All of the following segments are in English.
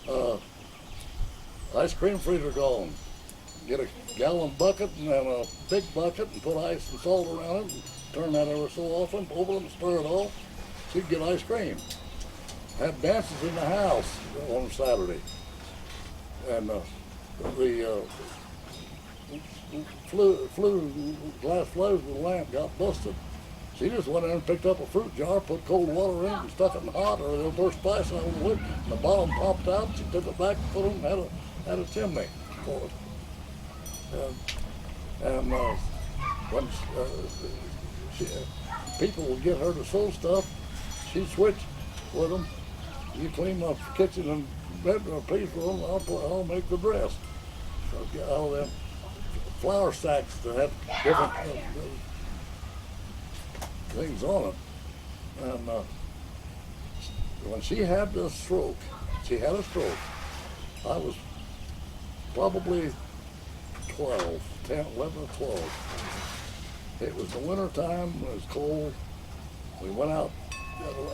uh, ice cream freezer gone. Get a gallon bucket and then a big bucket and put ice and salt around it and turn that every so often, open it and stir it all. So you get ice cream. Had dances in the house on Saturday. And the glass flows of the lamp got busted. She just went in and picked up a fruit jar, put cold water in it, and stuck it in hot, or they'll burst spice out of the wood. And the bottom popped out. She took it back and put it in, had a chimney for it. And when people would get her to sew stuff, she'd switch with them. You clean my kitchen and bedroom piece for them, I'll make the dress. So get all them flour sacks that have different things on it. And when she had the stroke, she had a stroke. I was probably 12, 10, 11 or 12. It was the winter time, it was cold. We went out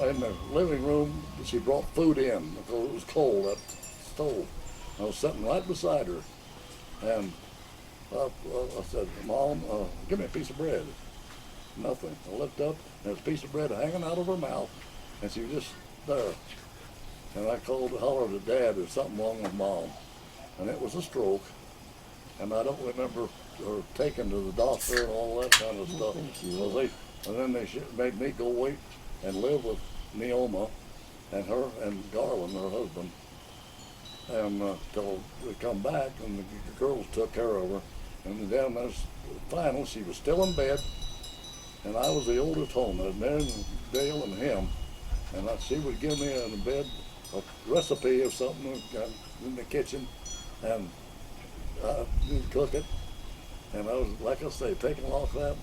in the living room. She brought food in because it was cold, that stove. I was sitting right beside her. And I said, Mom, give me a piece of bread. Nothing. I looked up, and there was a piece of bread hanging out of her mouth, and she was just there. And I hollered at Dad, there's something wrong with Mom. And it was a stroke. And I don't remember her taken to the doctor and all that kind of stuff. And then they made me go wait and live with Neoma and her and Garland, her husband. And till we come back, and the girls took care of her. And then there's final, she was still in bed, and I was the oldest home. There was Mary and Dale and him. And she would give me in the bed a recipe of something in the kitchen, and I did cook it. And I was, like I say, taking off that,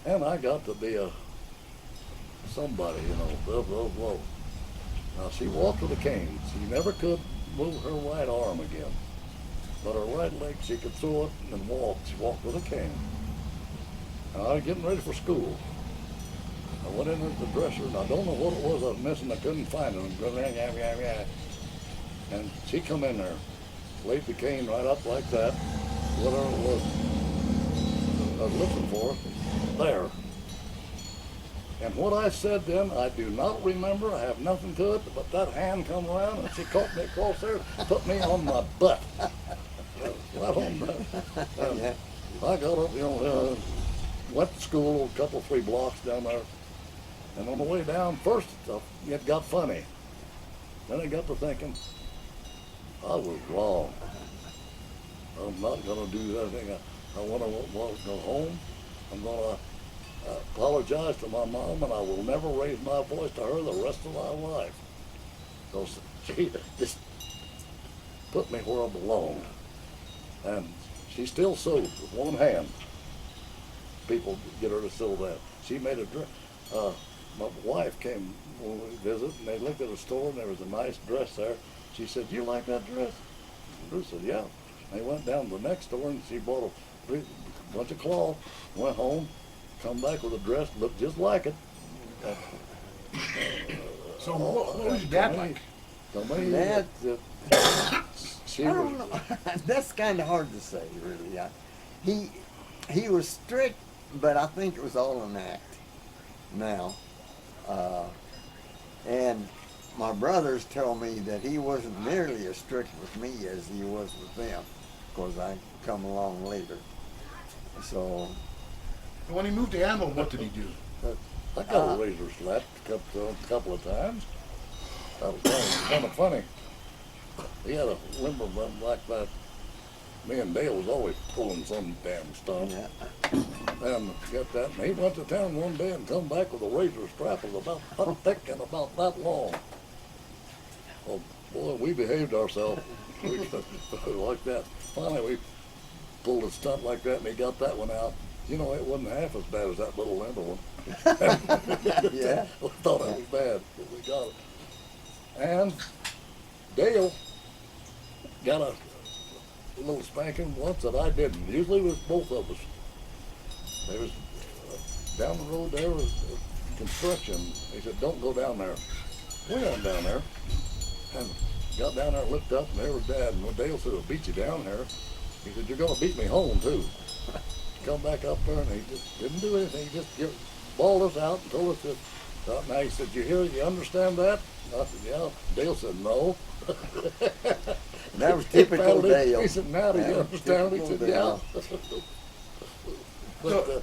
and I got to be somebody, blah, blah, blah. Now, she walked with a cane. She never could move her right arm again. But her right leg, she could throw it and walk. She walked with a cane. And I was getting ready for school. I went into the dresser, and I don't know what it was I was missing. I couldn't find it. And she come in there, laid the cane right up like that, whatever it was I was looking for, there. And what I said then, I do not remember. I have nothing to it, but that hand come around and she caught me across there, put me on my butt. Right on that. I got up, went to school a couple, 3 blocks down there. And on the way down, first it got funny. Then I got to thinking, I was wrong. I'm not going to do that thing. I want to go home. I'm going to apologize to my mom, and I will never raise my voice to her the rest of my life. Because she just put me where I belonged. And she still sewed with one hand. People get her to sew that. She made a dress. My wife came when we visited, and they looked at the store, and there was a nice dress there. She said, "You like that dress?" Bruce said, "Yeah." They went down to the next store, and she bought a bunch of cloth, went home, come back with a dress, looked just like it. So what was your dad like? Dad, She I don't was, know. That's kind of hard to say, really. He was strict, but I think it was all an act now. And my brothers tell me that he wasn't nearly as strict with me as he was with them, because I come along later. So. And when he moved to Anvil, what did he do? I got a razor slap a couple of times. That was kind of funny. He had a limber button like that. Me and Dale was always pulling some damn stuff. Yeah. And get that. And he went to town one day and come back with a razor strap that was about thick and about that long. Well, boy, we behaved ourselves like that. Finally, we pulled a stunt like that, and he got that one out. It wasn't half as bad as that little limber one. Yeah. We thought it was bad, but we got it. And Dale got a little spanking once that I didn't. Usually it was both of us. There was down the road there was construction. He said, "Don't go down there." We went down there, and got down there and looked up, and there was Dad. And when Dale said, "I'll beat you down there," he said, "You're going to beat me home, too." Come back up there, and he just didn't do anything. He just bawled us out and told us that. Now he said, you understand that?" And I said, "Yeah." Dale said, "No." That was typical He Dale. He said, "Now do you That was understand?" He typical said, "Yeah." Dale. So,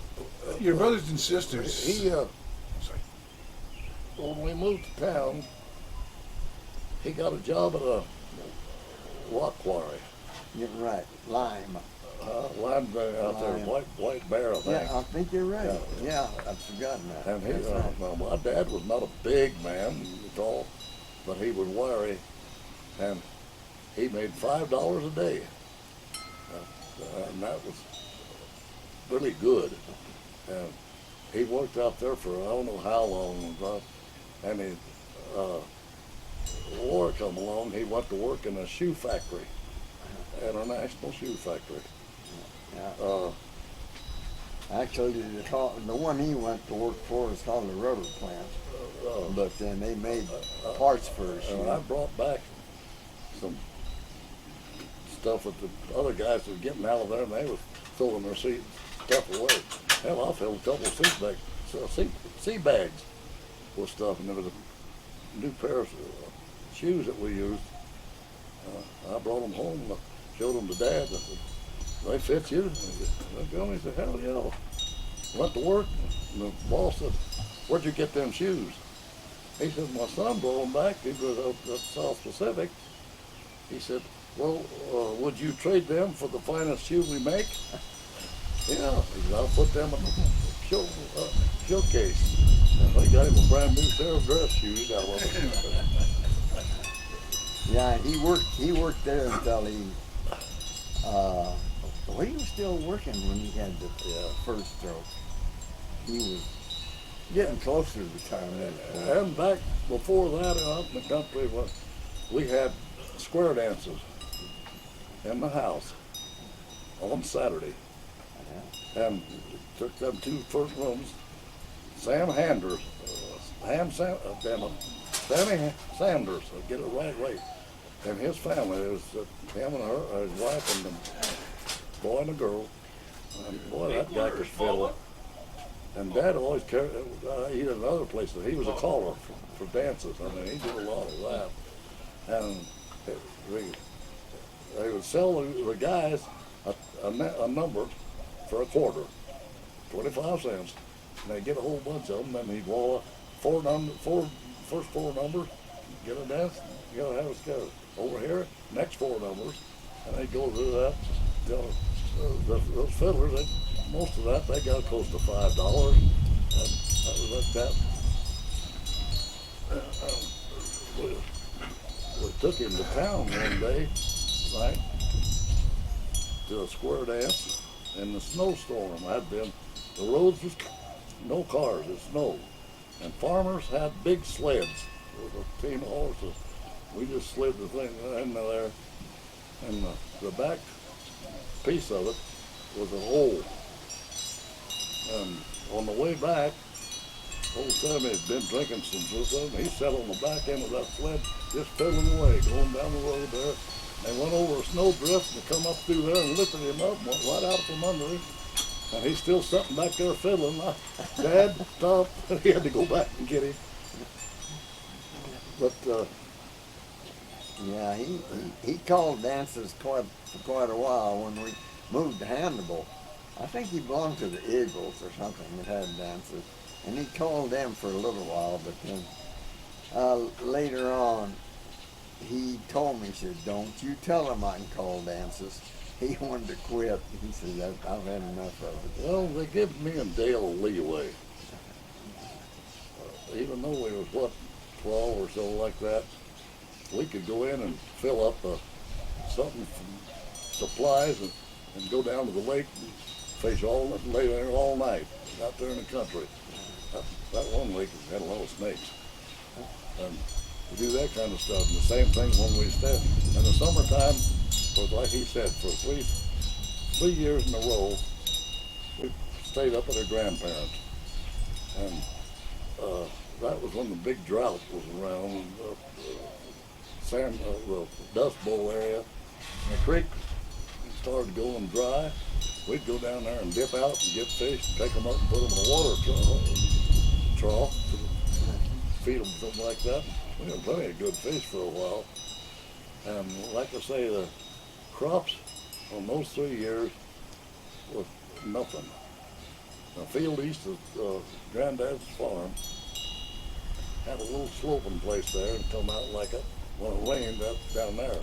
your brothers and sisters. He, Sorry. when we moved to town, he got a job at a rock quarry. Getting right. Lime. Lime out there, Lime. White Bear, I think. Yeah, I think you're right. Yeah. Yeah, I've forgotten that. And he, That's right. well, my dad was not a big man at all, but he was wiry, and he made $5 a day, and that was really good. And he worked out there for I don't know how long, and he, war come along. He went to work in a shoe factory, international shoe factory. Yeah. Actually, the one he went to work for is called the rubber plant. But then they made parts for his shoe. And I brought back some stuff that the other guys were getting out of there, and they were throwing their stuff away. Hell, I filled a couple of sea bags with stuff, and there was a new pair of shoes that we used. I brought them home, and I showed them to Dad. I said, "They fit you?" And he said, "Hell yeah." Went to work, and the boss said, "Where'd you get them shoes?" He said, "My son brought them back. He was out at South Pacific." He said, "Well, would you trade them for the finest shoe we make?" "Yeah." He said, "I'll put them in the showcase." And they got him a brand new pair of dress shoes out of it. Yeah, he worked there until he well, he was still working when he had the first stroke. He was getting closer to retirement. And back before that, out in the country, we had square dances in the house on Saturday. And took them two first rooms. Sam Sanders, Sammy Sanders, I'll get it right, and his family, it was him and her, his wife, and the boy and the girl. And boy, that guy could fiddle. And Dad always carried, he did another place, he was a caller for dances. I mean, he did a lot of that. And they would sell the guys a number for a quarter, 25 cents. And they'd get a whole bunch of them, and he'd wall first four numbers, get a dance, you gotta have a scout. Over here, next four numbers, and they'd go through that. Those fiddlers, most of that, they got close to $5. And that was like that. We took him to town one day, right, to a square dance in the snowstorm. The roads was no cars, it snowed. And farmers had big sleds with a team of horses. We just slid the thing in there, and the back piece of it was a hole. And on the way back, old Sammy had been drinking some something. He sat on the back end of that sled, just fiddling away, going down the road there. They went over a snowdrift and come up through there and lifted him up, went right out from under him. And he's still sitting back there fiddling. Dad stopped, and he had to go back and get him. But Yeah, he called dances for quite a while when we moved to Hannibal. I think he belonged to the Eagles or something that had dances, and he called them for a little while. But then later on, he told me, he said, "Don't you tell him I can call dances." He wanted to quit. He said, "I've had enough of it." well, they give me and Dale a leeway. Even though we was 12 or so like that, we could go in and fill up something from supplies and go down to the lake and fish lay there all night out there in the country. That one lake had a lot of snakes. And we do that kind of stuff. And the same thing when we stayed in the summertime. But like he said, for three years in a row, we stayed up at our grandparents. And that was when the big drought was around, sand, the Dust Bowl area. And the creek started going dry. We'd go down there and dip out and get fish, and take them up and put them in a water trough, feed them something like that. We had plenty of good fish for a while. And like I say, the crops on those 3 years was nothing. The field east of Granddad's farm had a little sloping place there and come out like it when it rained up down there.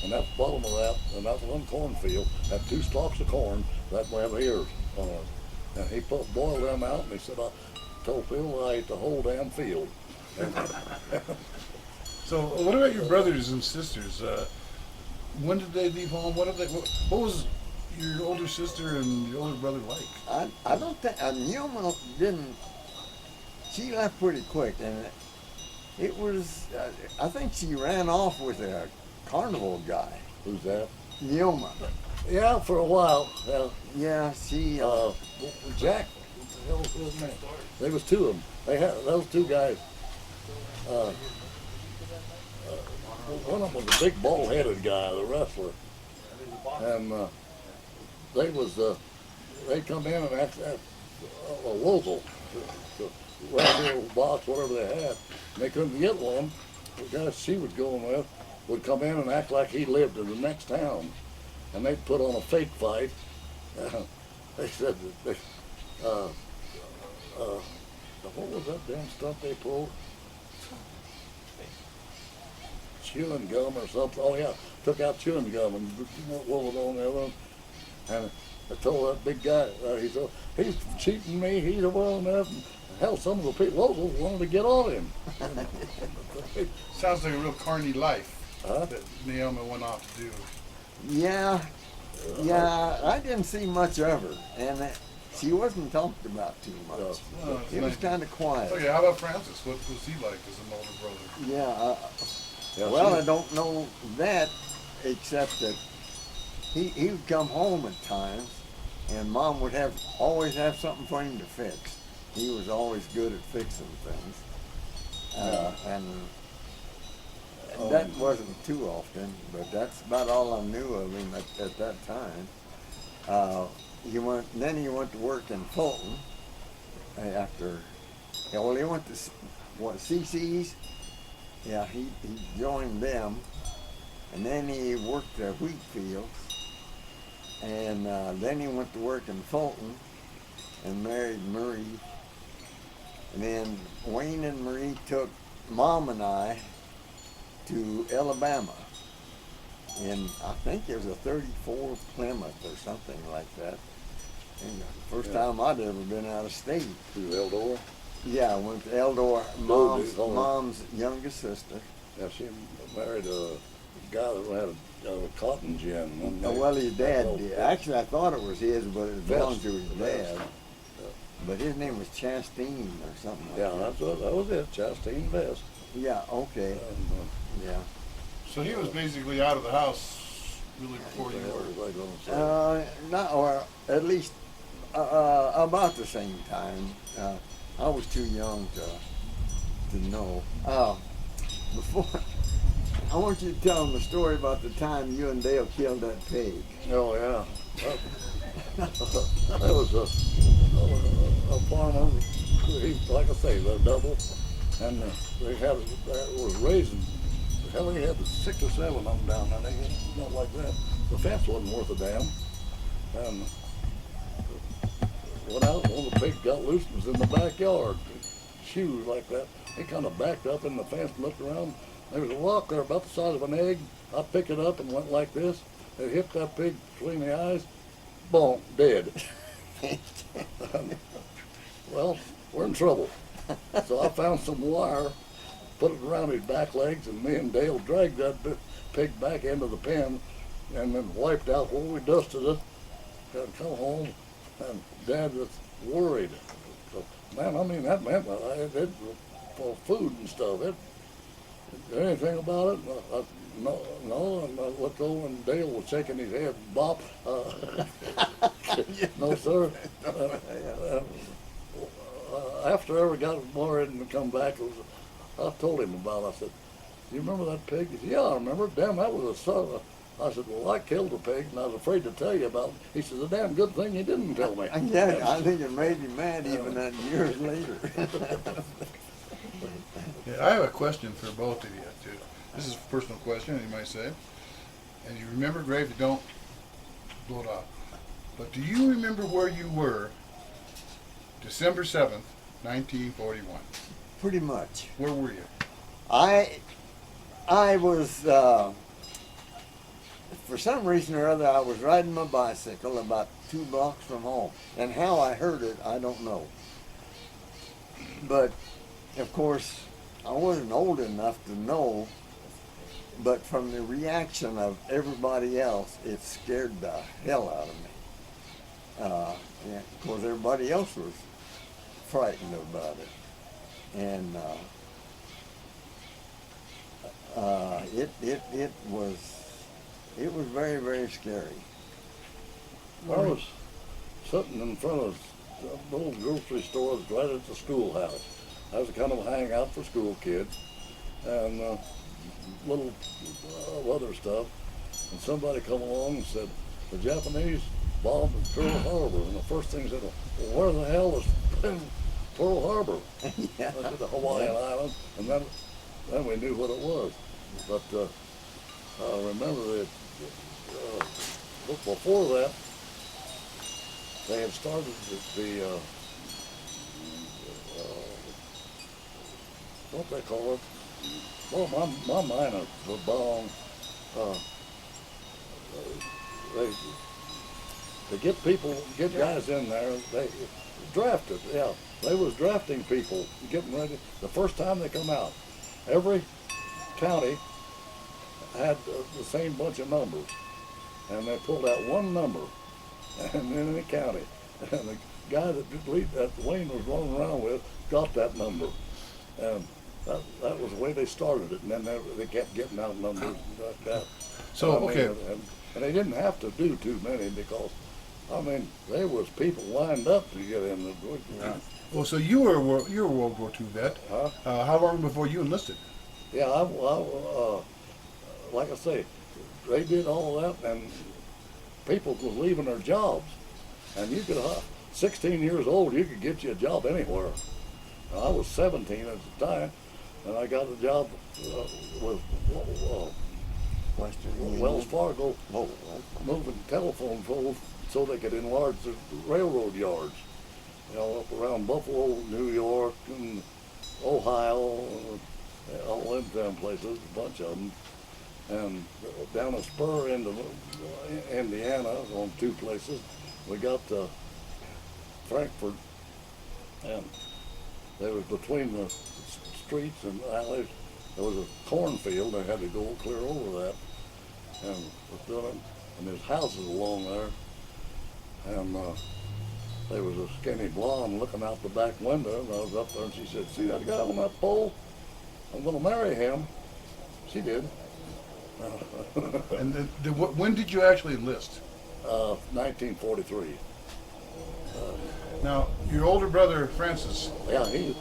And at the bottom of that, and that one cornfield, had 2 stalks of corn that have ears on it. And he boiled them out, and he said, I told Phil I ate the whole damn field. So, what about your brothers and sisters? When did they leave home? What was your older sister and your older brother like? I don't think Newman didn't. She left pretty quick, and it was. I think she ran off with a carnival guy. Who's that? Newman. Yeah, for a while. Yeah, she. Jack, what the hell was his name? There was 2 of them. They had those 2 guys. One of them was a big bald-headed guy, the wrestler, and they come in and act a local, radio box, whatever they had. And they couldn't get one. The guy she was going with would come in and act like he lived in the next town, and they'd put on a fake fight. They said that what was that damn stuff they pulled? Chewing gum or something. Oh yeah, took out chewing gum and rolled it on the other one. And I told that big guy, he said, he's cheating me, he's a one up. And hell, some of the people locals wanted to get on him. Sounds like a real carny life Huh? that Naomi went off to do. Yeah, I didn't see much of her, and she wasn't talked about too much. Oh, it's It was nice. kind of quiet. Okay, how about Francis? What was he like as an older brother? Yeah. Yeah, Well, she- I don't know that, except that he would come home at times, and Mom would always have something for him to fix. He was always good at fixing things, and that wasn't too often. But that's about all I knew of him at that time. He went to work in Fulton after. Yeah, well, he went to CC's. Yeah, he joined them, and then he worked the wheat fields, and then he went to work in Fulton and married Marie. And then Wayne and Marie took Mom and I to Alabama, and I think it was a 34 Plymouth or something like that. And the first time I'd ever been out of state. To Eldora. Yeah, I went to Eldor, Mom's youngest sister. Yeah, she married a guy that had a cotton gin. Well, his dad Oh, did. yeah. Actually, I thought it was his, but it belonged to his Vest. dad. But his name was Chastain or something like Yeah, that. that was it, Chastain Vest. Yeah, okay. And, Yeah. So he was basically out of the house really before you what were. was I gonna say? Not, or at least about the same time. I was too young to know. Before, I want you to tell them the story about the time you and Dale killed that pig. Oh yeah. That was a farmer. He, like I say, the double, and they had was raising. Hell, they had 6 or 7 of them down there. They not like that. The fence wasn't worth a damn, and went out. One of the pigs got loose and was in the backyard. Shoes like that. He kind of backed up in the fence and looked around. There was a rock there about the size of an egg. I picked it up and went like this. It hit that pig between the eyes. Boom, dead. Well, we're in trouble. So I found some wire, put it around his back legs, and me and Dale dragged that pig back into the pen and then wiped out where we dusted it. And come home, and Dad was worried. So, man, I mean, that meant it for food and stuff. Is there anything about it? No, and I looked over and Dale was shaking his head. Bop. No, sir. After I ever got married and come back, I told him about it. I said, you remember that pig? He said, yeah, I remember. Damn, that was a son. I said, well, I killed a pig, and I was afraid to tell you about it. He said, a damn good thing you didn't tell me. Yeah, I think it made him mad even that years later. Yeah, I have a question for both of you, too. This is a personal question, you might say. And you remember, Grave, you don't blow it off. But do you remember where you were December 7th, 1941? Pretty much. Where were you? I was, for some reason or other, I was riding my bicycle about 2 blocks from home. And how I heard it, I don't know. But, of course, I wasn't old enough to know, but from the reaction of everybody else, it scared the hell out of me. Yeah, of course, everybody else was frightened about it. And it was very, very scary. I was sitting in front of a little grocery store right at the schoolhouse. That was kind of a hangout for school kids and little other stuff. And somebody come along and said, the Japanese bombed Pearl Harbor. And the first thing said, well, where the hell is Pearl Harbor? Yeah. I said, the Hawaiian Island. And then we knew what it was. But I remember that before that, they had started the what they call it? Well, my mind was bong. They get guys in there. They drafted. Yeah, they was drafting people, getting ready. The first time they come out, every county had the same bunch of numbers, and they pulled out one number, and in the county, and the guy that Wayne was running around with got that number, and that was the way they started it, and then they kept getting out numbers like that. So, okay. And they didn't have to do too many because, I mean, there was people lined up to get in the. Yeah. Well, so you're a World War II vet. Huh? How long before you enlisted? Yeah, like I say, they did all that, and people was leaving their jobs, and you could, 16 years old, you could get you a job anywhere. I was 17 at the time, and I got a job with Wells Fargo, moving telephone poles so they could enlarge the railroad yards, you know, up around Buffalo, New York, and Ohio, all them damn places, a bunch of them. And down a spur into Indiana on 2 places, we got to Frankfurt, and there was between the streets and alleys, there was a cornfield. They had to go clear over that, and was doing it. And there's houses along there, and there was a skinny blonde looking out the back window, and I was up there, and she said, "See that guy on that pole? I'm going to marry him." She did. And when did you actually enlist? 1943. Now, your older brother, Francis. Yeah, he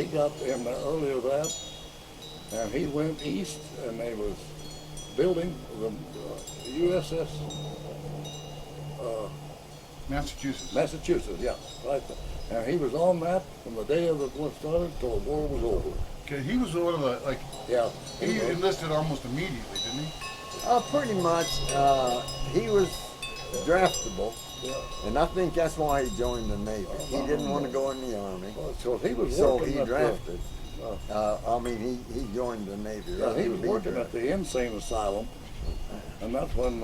got in there earlier that, and he went east, and they was building the USS Massachusetts, yeah, right there. And he was on that from the day of the war started till the war was over. Okay, he was one of the, like, Yeah. he enlisted almost immediately, didn't he? Pretty much. He was draftable, Yeah. and I think that's why he joined the Navy. He didn't want to go in the Army, So he was so working he at drafted. He joined the Navy. Yeah, rather he than was be working at drafted. the insane asylum, and that's when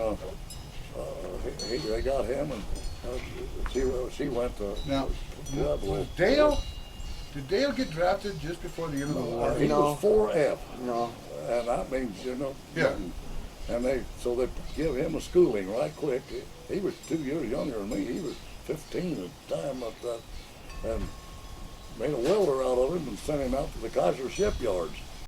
they got him, and she went to. Now, Pueblo. did Dale get drafted just before the end of the war? He No. was 4F, No, and that means Yeah. nothing. And they give him a schooling right quick. He was 2 years younger than me. He was 15 at the time up that, and made a welder out of him and sent him out to the Kaiser shipyards.